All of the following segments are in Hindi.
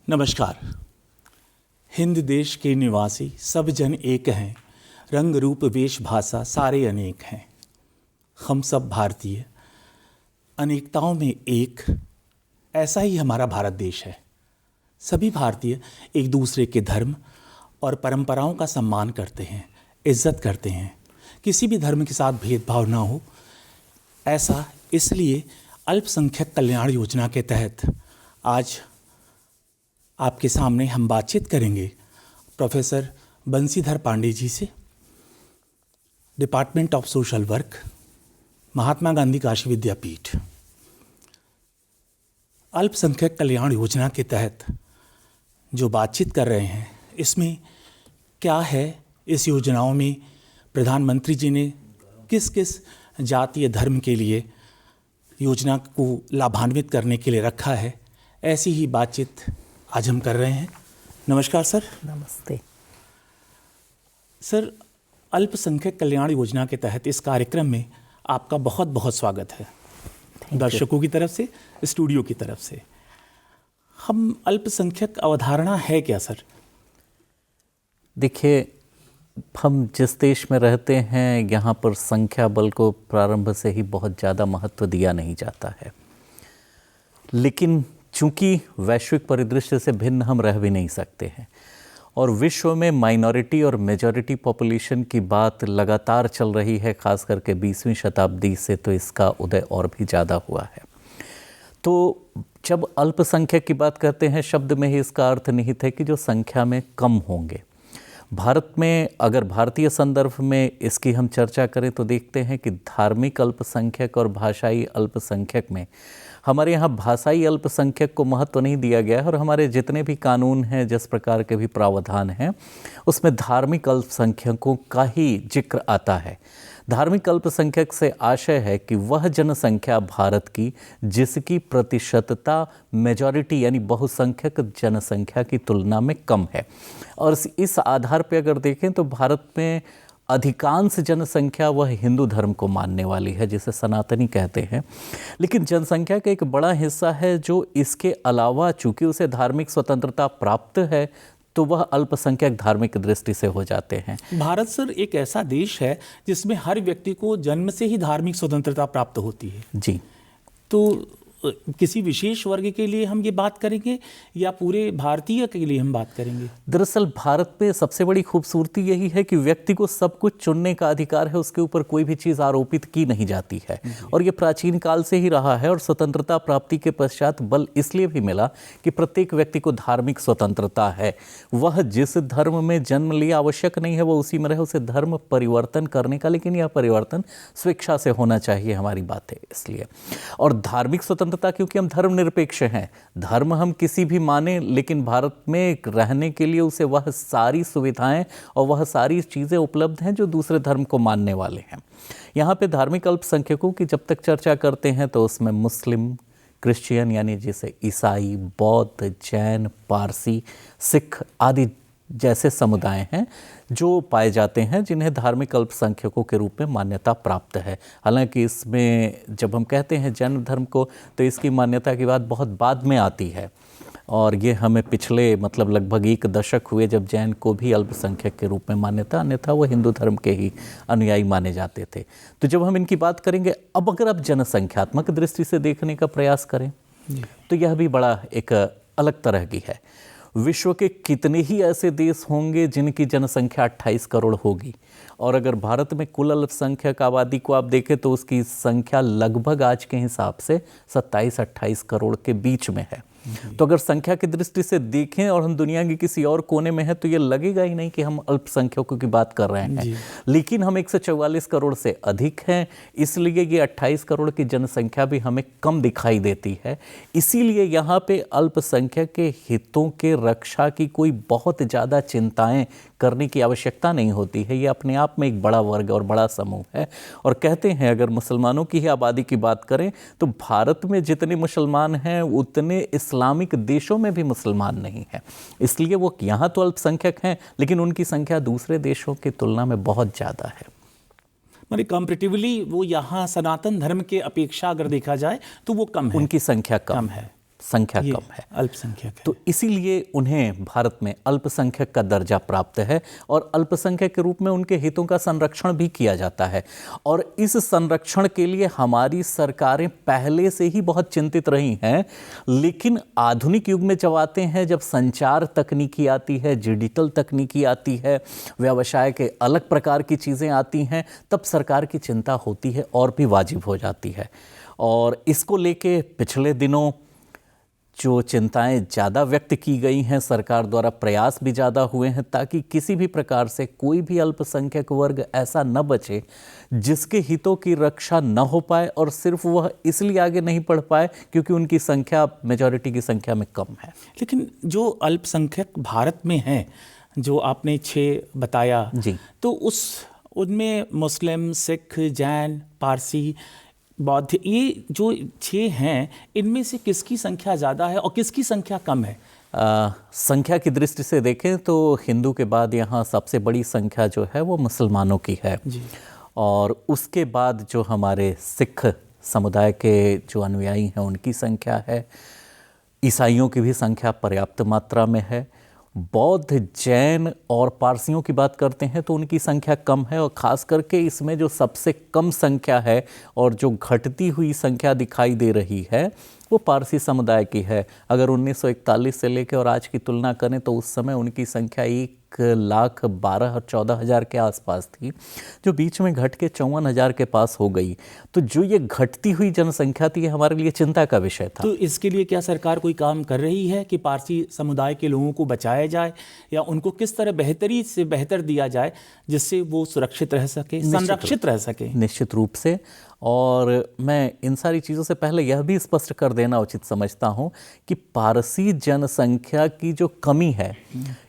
नमस्कार। हिंद देश के निवासी सब जन एक हैं, रंग रूप वेश भाषा सारे अनेक हैं। हम सब भारतीय, अनेकताओं में एक, ऐसा ही हमारा भारत देश है। सभी भारतीय एक दूसरे के धर्म और परंपराओं का सम्मान करते हैं, इज्जत करते हैं। किसी भी धर्म के साथ भेदभाव ना हो, ऐसा इसलिए अल्पसंख्यक कल्याण योजना के तहत आज आपके सामने हम बातचीत करेंगे प्रोफेसर बंसीधर पांडे जी से, department of social work, Mahatma Gandhi Kashi विद्यापीठ। अल्पसंख्यक कल्याण योजना के तहत जो बातचीत कर रहे हैं, इसमें क्या है, इस योजनाओं में प्रधानमंत्री जी ने किस किस जातीय धर्म के लिए योजना को लाभान्वित करने के लिए रखा है, ऐसी ही बातचीत आज हम कर रहे हैं। नमस्कार सर। नमस्ते सर, अल्पसंख्यक कल्याण योजना के तहत इस कार्यक्रम में आपका बहुत बहुत स्वागत है, दर्शकों की तरफ से, स्टूडियो की तरफ से। हम अल्पसंख्यक अवधारणा है क्या सर? देखिए, हम जिस देश में रहते हैं यहाँ पर संख्या बल को प्रारंभ से ही बहुत ज़्यादा महत्व दिया नहीं जाता है, लेकिन चूंकि वैश्विक परिदृश्य से भिन्न हम रह भी नहीं सकते हैं और विश्व में माइनॉरिटी और मेजॉरिटी पॉपुलेशन की बात लगातार चल रही है, खास करके 20वीं शताब्दी से तो इसका उदय और भी ज़्यादा हुआ है। तो जब अल्पसंख्यक की बात करते हैं, शब्द में ही इसका अर्थ निहित है कि जो संख्या में कम होंगे। भारत में अगर भारतीय संदर्भ में इसकी हम चर्चा करें तो देखते हैं कि धार्मिक अल्पसंख्यक और भाषाई अल्पसंख्यक में हमारे यहाँ भाषाई अल्पसंख्यक को महत्व नहीं दिया गया है और हमारे जितने भी कानून हैं, जिस प्रकार के भी प्रावधान हैं, उसमें धार्मिक अल्पसंख्यकों का ही जिक्र आता है। धार्मिक अल्पसंख्यक से आशय है कि वह जनसंख्या भारत की जिसकी प्रतिशतता मेजॉरिटी यानी बहुसंख्यक जनसंख्या की तुलना में कम है। और इस आधार पर अगर देखें तो भारत में अधिकांश जनसंख्या वह हिंदू धर्म को मानने वाली है, जिसे सनातनी कहते हैं। लेकिन जनसंख्या का एक बड़ा हिस्सा है जो इसके अलावा, चूंकि उसे धार्मिक स्वतंत्रता प्राप्त है, तो वह अल्पसंख्यक धार्मिक दृष्टि से हो जाते हैं। भारत सर एक ऐसा देश है जिसमें हर व्यक्ति को जन्म से ही धार्मिक स्वतंत्रता प्राप्त होती है। जी। तो किसी विशेष वर्ग के लिए हम ये बात करेंगे या पूरे भारतीय के लिए हम बात करेंगे? दरअसल भारत में सबसे बड़ी खूबसूरती यही है कि व्यक्ति को सब कुछ चुनने का अधिकार है, उसके ऊपर कोई भी चीज़ आरोपित की नहीं जाती है और ये प्राचीन काल से ही रहा है। और स्वतंत्रता प्राप्ति के पश्चात बल इसलिए भी मिला कि प्रत्येक व्यक्ति को धार्मिक स्वतंत्रता है। वह जिस धर्म में जन्म लिया आवश्यक नहीं है वो उसी में रहे, उसे धर्म परिवर्तन करने का, लेकिन यह परिवर्तन स्वेच्छा से होना चाहिए, हमारी बात है इसलिए। और धार्मिक स्वतंत्रता, क्योंकि हम धर्मनिरपेक्ष हैं, धर्म हम किसी भी माने, लेकिन भारत में रहने के लिए उसे वह सारी सुविधाएं और वह सारी चीज़ें उपलब्ध हैं जो दूसरे धर्म को मानने वाले हैं। यहाँ पे धार्मिक अल्पसंख्यकों की जब तक चर्चा करते हैं तो उसमें मुस्लिम, क्रिश्चियन यानी जैसे ईसाई, बौद्ध, जैन, पारसी, सिख आदि जैसे समुदाय हैं जो पाए जाते हैं, जिन्हें धार्मिक अल्पसंख्यकों के रूप में मान्यता प्राप्त है। हालांकि इसमें जब हम कहते हैं जैन धर्म को, तो इसकी मान्यता की बात बहुत बाद में आती है और ये हमें पिछले लगभग 1 दशक हुए जब जैन को भी अल्पसंख्यक के रूप में मान्यता, अन्यथा वो हिंदू धर्म के ही अनुयायी माने जाते थे। तो जब हम इनकी बात करेंगे, अब अगर आप जनसंख्यात्मक दृष्टि से देखने का प्रयास करें तो यह भी बड़ा एक अलग तरह की है। विश्व के कितने ही ऐसे देश होंगे जिनकी जनसंख्या 28 करोड़ होगी, और अगर भारत में कुल अल्पसंख्यक आबादी को आप देखें तो उसकी संख्या लगभग आज के हिसाब से 27-28 करोड़ के बीच में है। तो अगर संख्या की दृष्टि से देखें और हम दुनिया के किसी और कोने में हैं तो ये लगेगा ही नहीं कि हम अल्पसंख्यकों की बात कर रहे हैं, लेकिन हम 144 करोड़ से अधिक हैं, इसलिए ये 28 करोड़ की जनसंख्या भी हमें कम दिखाई देती है। इसीलिए यहाँ पे अल्पसंख्यक के हितों के रक्षा की कोई बहुत ज़्यादा चिंताएं करने की आवश्यकता नहीं होती है। ये अपने आप में एक बड़ा वर्ग और बड़ा समूह है। और कहते हैं अगर मुसलमानों की ही आबादी की बात करें तो भारत में जितने मुसलमान हैं उतने इस्लामिक देशों में भी मुसलमान नहीं हैं, इसलिए वो यहाँ तो अल्पसंख्यक हैं लेकिन उनकी संख्या दूसरे देशों की तुलना में बहुत ज़्यादा है। मतलब कंपैरेटिवली वो यहाँ सनातन धर्म के अपेक्षा अगर देखा जाए तो वो कम है, उनकी संख्या कम है। संख्या ये कम है, अल्पसंख्यक है। तो इसीलिए उन्हें भारत में अल्पसंख्यक का दर्जा प्राप्त है और अल्पसंख्यक के रूप में उनके हितों का संरक्षण भी किया जाता है। और इस संरक्षण के लिए हमारी सरकारें पहले से ही बहुत चिंतित रही हैं, लेकिन आधुनिक युग में जब आते हैं, जब संचार तकनीकी आती है, डिजिटल तकनीकी आती है, व्यवसाय के अलग प्रकार की चीज़ें आती हैं, तब सरकार की चिंता होती है और भी वाजिब हो जाती है। और इसको लेके पिछले दिनों जो चिंताएं ज़्यादा व्यक्त की गई हैं, सरकार द्वारा प्रयास भी ज़्यादा हुए हैं ताकि किसी भी प्रकार से कोई भी अल्पसंख्यक वर्ग ऐसा न बचे जिसके हितों की रक्षा न हो पाए, और सिर्फ वह इसलिए आगे नहीं बढ़ पाए क्योंकि उनकी संख्या मेजॉरिटी की संख्या में कम है। लेकिन जो अल्पसंख्यक भारत में हैं, जो आपने 6 बताया जी, तो उनमें मुस्लिम, सिख, जैन, पारसी, बौद्ध, ये जो 6 हैं, इनमें से किसकी संख्या ज़्यादा है और किसकी संख्या कम है? संख्या की दृष्टि से देखें तो हिंदू के बाद यहाँ सबसे बड़ी संख्या जो है वो मुसलमानों की है जी। और उसके बाद जो हमारे सिख समुदाय के जो अनुयायी हैं उनकी संख्या है। ईसाइयों की भी संख्या पर्याप्त मात्रा में है। बौद्ध, जैन और पारसियों की बात करते हैं तो उनकी संख्या कम है, और ख़ास करके इसमें जो सबसे कम संख्या है और जो घटती हुई संख्या दिखाई दे रही है वो पारसी समुदाय की है। अगर 1941 से लेकर और आज की तुलना करें तो उस समय उनकी संख्या 1,12,000 और 14,000 के आसपास थी, जो बीच में घट के 54,000 के पास हो गई। तो जो ये घटती हुई जनसंख्या थी, ये हमारे लिए चिंता का विषय था। तो इसके लिए क्या सरकार कोई काम कर रही है कि पारसी समुदाय के लोगों को बचाया जाए, या उनको किस तरह बेहतरी से बेहतर दिया जाए जिससे वो सुरक्षित रह सके, संरक्षित रह सके? निश्चित रूप से। और मैं इन सारी चीज़ों से पहले यह भी स्पष्ट कर देना उचित समझता हूं कि पारसी जनसंख्या की जो कमी है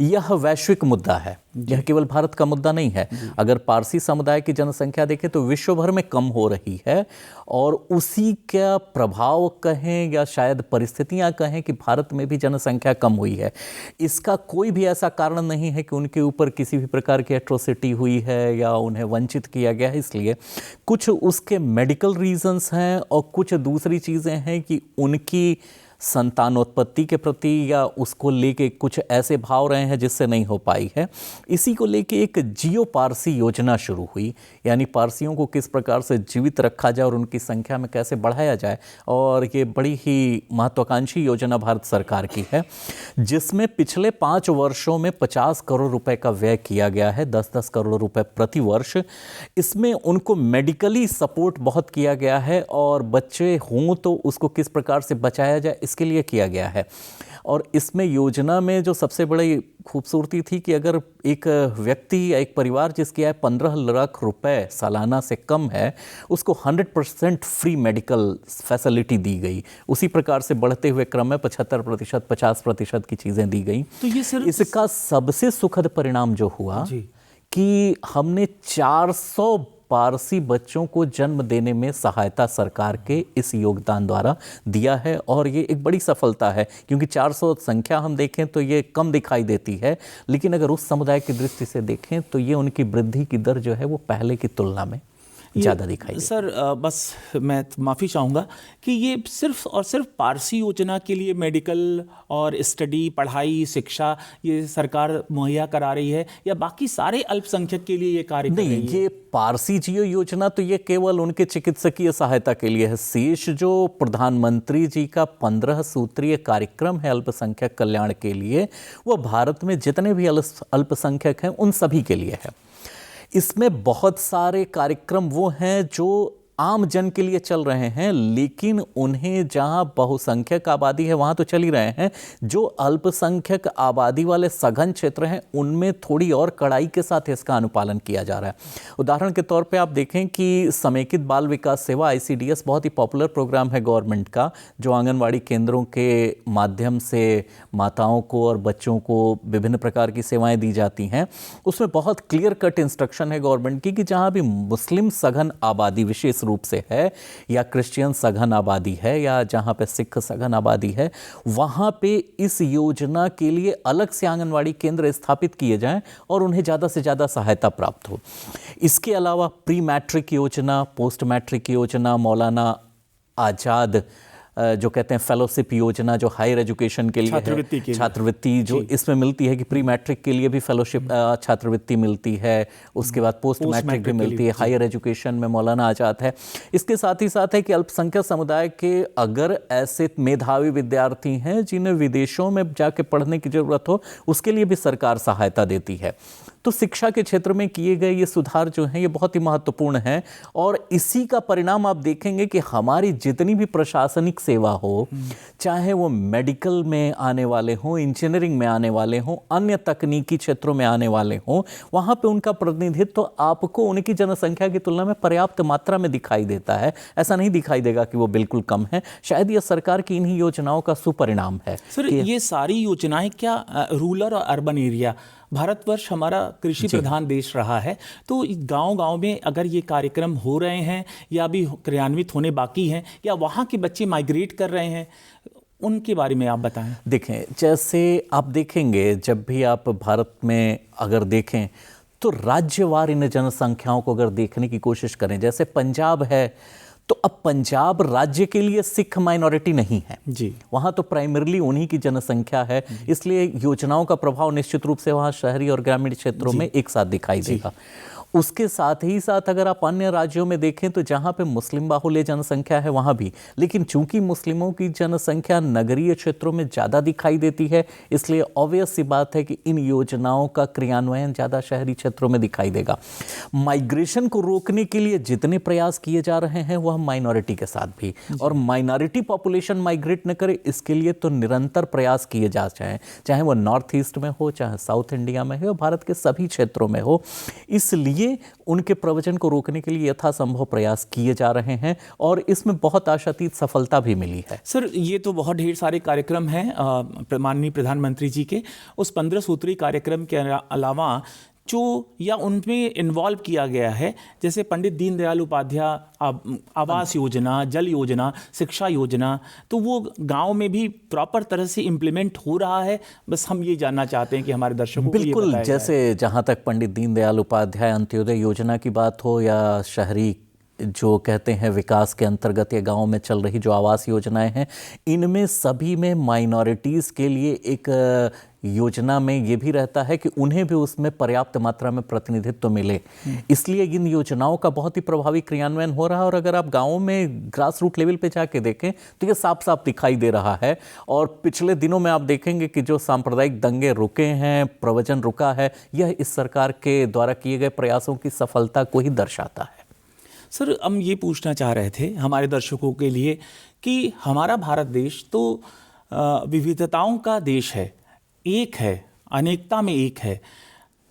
यह वैश्विक मुद्दा है, यह केवल भारत का मुद्दा नहीं है। अगर पारसी समुदाय की जनसंख्या देखें तो विश्व भर में कम हो रही है, और उसी का प्रभाव कहें या शायद परिस्थितियां कहें कि भारत में भी जनसंख्या कम हुई है। इसका कोई भी ऐसा कारण नहीं है कि उनके ऊपर किसी भी प्रकार की एट्रोसिटी हुई है या उन्हें वंचित किया गया है। इसलिए कुछ उसके मेडिकल रीजंस हैं और कुछ दूसरी चीज़ें हैं कि उनकी संतानोत्पत्ति के प्रति या उसको लेके कुछ ऐसे भाव रहे हैं जिससे नहीं हो पाई है। इसी को लेके एक जियो पारसी योजना शुरू हुई, यानी पारसियों को किस प्रकार से जीवित रखा जाए और उनकी संख्या में कैसे बढ़ाया जाए। और ये बड़ी ही महत्वाकांक्षी योजना भारत सरकार की है, जिसमें पिछले 5 वर्षों में 50 करोड़ रुपए का व्यय किया गया है, 10-10 करोड़ रुपए प्रति वर्ष। इसमें उनको मेडिकली सपोर्ट बहुत किया गया है, और बच्चे हों तो उसको किस प्रकार से बचाया जाए इसके लिए किया गया है। और इसमें योजना में जो सबसे बड़ी खूबसूरती थी कि अगर एक व्यक्ति या एक परिवार जिसकी आय 15 लाख रुपए सालाना से कम है, उसको 100% फ्री मेडिकल फैसिलिटी दी गई। उसी प्रकार से बढ़ते हुए क्रम में 75%, 50% की चीज़ें दी गई। तो ये सिर्फ इसका सबसे सुखद परिणाम जो हुआ कि हमने 400 पारसी बच्चों को जन्म देने में सहायता सरकार के इस योगदान द्वारा दिया है, और ये एक बड़ी सफलता है। क्योंकि 400 संख्या हम देखें तो ये कम दिखाई देती है, लेकिन अगर उस समुदाय की दृष्टि से देखें तो ये उनकी वृद्धि की दर जो है वो पहले की तुलना में ज़्यादा दिखाई देती है। सर बस मैं माफ़ी चाहूँगा कि ये सिर्फ और सिर्फ पारसी योजना के लिए मेडिकल और स्टडी, पढ़ाई, शिक्षा ये सरकार मुहैया करा रही है, या बाकी सारे अल्पसंख्यक के लिए ये कार्य कर रही है? नहीं, ये पारसी जियो योजना तो ये केवल उनके चिकित्सकीय सहायता के लिए है। शेष जो प्रधानमंत्री जी का 15 सूत्रीय कार्यक्रम है अल्पसंख्यक कल्याण के लिए, वो भारत में जितने भी अल्पसंख्यक हैं उन सभी के लिए है। इसमें बहुत सारे कार्यक्रम वो हैं जो आम जन के लिए चल रहे हैं, लेकिन उन्हें जहां बहुसंख्यक आबादी है वहां तो चल ही रहे हैं। जो अल्पसंख्यक आबादी वाले सघन क्षेत्र हैं उनमें थोड़ी और कड़ाई के साथ इसका अनुपालन किया जा रहा है। उदाहरण के तौर पे आप देखें कि समेकित बाल विकास सेवा ICDS बहुत ही पॉपुलर प्रोग्राम है गवर्नमेंट का, जो आंगनवाड़ी केंद्रों के माध्यम से माताओं को और बच्चों को विभिन्न प्रकार की सेवाएं दी जाती हैं। उसमें बहुत क्लियर कट इंस्ट्रक्शन है गवर्नमेंट की कि जहां भी मुस्लिम सघन आबादी विशेष रूप से है, या क्रिश्चियन सघन आबादी है, या जहां पे सिख सघन आबादी है, वहां पे इस योजना के लिए अलग से आंगनवाड़ी केंद्र स्थापित किए जाएं और उन्हें ज़्यादा से ज़्यादा सहायता प्राप्त हो। इसके अलावा प्री मैट्रिक योजना, पोस्ट मैट्रिक योजना, मौलाना आज़ाद जो कहते हैं फेलोशिप योजना, जो हायर एजुकेशन के लिए है, छात्रवृत्ति जो इसमें मिलती है कि प्री मैट्रिक के लिए भी फेलोशिप छात्रवृत्ति मिलती है, उसके बाद पोस्ट मैट्रिक भी मिलती है, हायर एजुकेशन में मौलाना आजाद है। इसके साथ ही साथ है कि अल्पसंख्यक समुदाय के अगर ऐसे मेधावी विद्यार्थी हैं जिन्हें विदेशों में जाके पढ़ने की जरूरत हो, उसके लिए भी सरकार सहायता देती है। तो शिक्षा के क्षेत्र में किए गए ये सुधार जो हैं ये बहुत ही महत्वपूर्ण हैं, और इसी का परिणाम आप देखेंगे कि हमारी जितनी भी प्रशासनिक सेवा हो, चाहे वो मेडिकल में आने वाले हों, इंजीनियरिंग में आने वाले हों, अन्य तकनीकी क्षेत्रों में आने वाले हों, वहाँ पे उनका प्रतिनिधित्व तो आपको उनकी जनसंख्या की तुलना में पर्याप्त मात्रा में दिखाई देता है। ऐसा नहीं दिखाई देगा कि वो बिल्कुल कम है। शायद ये सरकार की इन्हीं योजनाओं का सुपरिणाम है। सर, ये सारी योजनाएं क्या रूरल और अर्बन एरिया, भारतवर्ष हमारा कृषि प्रधान देश रहा है, तो गांव-गांव में अगर ये कार्यक्रम हो रहे हैं या अभी क्रियान्वित होने बाकी हैं, या वहाँ के बच्चे माइग्रेट कर रहे हैं, उनके बारे में आप बताएं। देखें, जैसे आप देखेंगे जब भी आप भारत में अगर देखें तो राज्यवार इन जनसंख्याओं को अगर देखने की कोशिश करें, जैसे पंजाब है, तो अब पंजाब राज्य के लिए सिख माइनॉरिटी नहीं है जी, वहाँ तो प्राइमरली उन्हीं की जनसंख्या है, इसलिए योजनाओं का प्रभाव निश्चित रूप से वहाँ शहरी और ग्रामीण क्षेत्रों में एक साथ दिखाई देगा। उसके साथ ही साथ अगर आप अन्य राज्यों में देखें तो जहाँ पे मुस्लिम बाहुल्य जनसंख्या है वहाँ भी, लेकिन चूंकि मुस्लिमों की जनसंख्या नगरीय क्षेत्रों में ज़्यादा दिखाई देती है, इसलिए ऑब्वियस सी बात है कि इन योजनाओं का क्रियान्वयन ज़्यादा शहरी क्षेत्रों में दिखाई देगा। माइग्रेशन को रोकने के लिए जितने प्रयास किए जा रहे हैं वह माइनॉरिटी के साथ भी, और माइनॉरिटी पॉपुलेशन माइग्रेट न करे इसके लिए तो निरंतर प्रयास किए जा चाहे वो नॉर्थ ईस्ट में हो, चाहे साउथ इंडिया में हो, भारत के सभी क्षेत्रों में हो। इसलिए उनके प्रवचन को रोकने के लिए यथासंभव प्रयास किए जा रहे हैं, और इसमें बहुत आशातीत सफलता भी मिली है। सर, ये तो बहुत ढेर सारे कार्यक्रम हैं माननीय प्रधानमंत्री जी के। उस 15 सूत्री कार्यक्रम के अलावा जो या उनमें इन्वॉल्व किया गया है, जैसे पंडित दीनदयाल उपाध्याय आवास योजना, जल योजना, शिक्षा योजना, तो वो गांव में भी प्रॉपर तरह से इम्प्लीमेंट हो रहा है। बस हम ये जानना चाहते हैं कि हमारे दर्शकों को बिल्कुल, जैसे जहाँ तक पंडित दीनदयाल उपाध्याय अंत्योदय योजना की बात हो, या शहरी जो कहते हैं विकास के अंतर्गत या गांव में चल रही जो आवास योजनाएं हैं, इनमें सभी में माइनॉरिटीज़ के लिए एक योजना में ये भी रहता है कि उन्हें भी उसमें पर्याप्त मात्रा में प्रतिनिधित्व मिले। इसलिए इन योजनाओं का बहुत ही प्रभावी क्रियान्वयन हो रहा है, और अगर आप गाँव में ग्रास रूट लेवल पे जाके देखें तो ये साफ साफ दिखाई दे रहा है। और पिछले दिनों में आप देखेंगे कि जो सांप्रदायिक दंगे रुके हैं, प्रवचन रुका है, यह इस सरकार के द्वारा किए गए प्रयासों की सफलता को ही दर्शाता है। सर, हम ये पूछना चाह रहे थे हमारे दर्शकों के लिए कि हमारा भारत देश तो विविधताओं का देश है, एक है, अनेकता में एक है।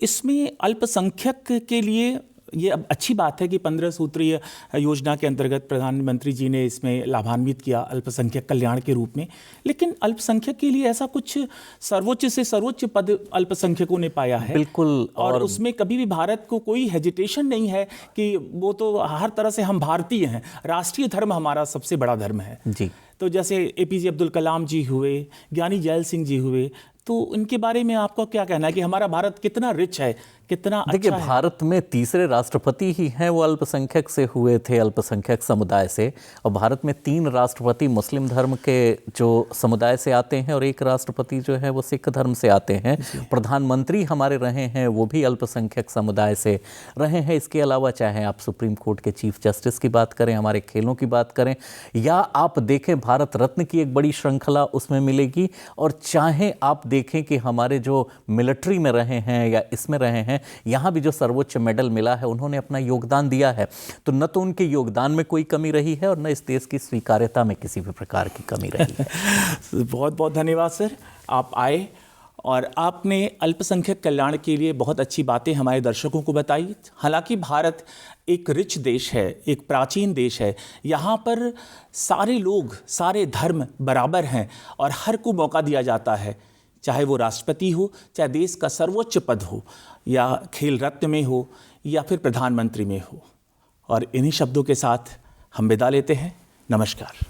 इसमें अल्पसंख्यक के लिए ये अब अच्छी बात है कि 15 सूत्रीय योजना के अंतर्गत प्रधानमंत्री जी ने इसमें लाभान्वित किया अल्पसंख्यक कल्याण के रूप में, लेकिन अल्पसंख्यक के लिए ऐसा कुछ सर्वोच्च से सर्वोच्च पद अल्पसंख्यकों ने पाया है। बिल्कुल, और उसमें कभी भी भारत को कोई हेजिटेशन नहीं है कि वो तो हर तरह से हम भारतीय हैं, राष्ट्रीय धर्म हमारा सबसे बड़ा धर्म है जी। तो जैसे APJ अब्दुल कलाम जी हुए, ज्ञानी जैल सिंह जी हुए, तो इनके बारे में आपका क्या कहना है कि हमारा भारत कितना रिच है, कितना अच्छा है? देखिए, भारत में तीसरे राष्ट्रपति ही हैं वो अल्पसंख्यक से हुए थे, अल्पसंख्यक समुदाय से, और भारत में 3 राष्ट्रपति मुस्लिम धर्म के जो समुदाय से आते हैं और 1 राष्ट्रपति जो है वो सिख धर्म से आते हैं। प्रधानमंत्री हमारे रहे हैं वो भी अल्पसंख्यक समुदाय से रहे हैं। इसके अलावा चाहे आप सुप्रीम कोर्ट के चीफ जस्टिस की बात करें, हमारे खेलों की बात करें, या आप देखें भारत रत्न की एक बड़ी श्रृंखला उसमें मिलेगी, और चाहे आप देखें कि हमारे जो मिलिट्री में रहे हैं या इसमें रहे हैं, यहाँ भी जो सर्वोच्च मेडल मिला है, उन्होंने अपना योगदान दिया है। तो न तो उनके योगदान में कोई कमी रही है, और न इस देश की स्वीकार्यता में किसी भी प्रकार की कमी रही है। बहुत बहुत धन्यवाद सर, आप आए और आपने अल्पसंख्यक कल्याण के लिए बहुत अच्छी बातें हमारे दर्शकों को बताई। हालांकि भारत एक रिच देश है, एक प्राचीन देश है, यहाँ पर सारे लोग, सारे धर्म बराबर हैं और हर को मौका दिया जाता है, चाहे वो राष्ट्रपति हो, चाहे देश का सर्वोच्च पद हो, या खेल रत्न में हो, या फिर प्रधानमंत्री में हो। और इन्हीं शब्दों के साथ हम विदा लेते हैं। नमस्कार।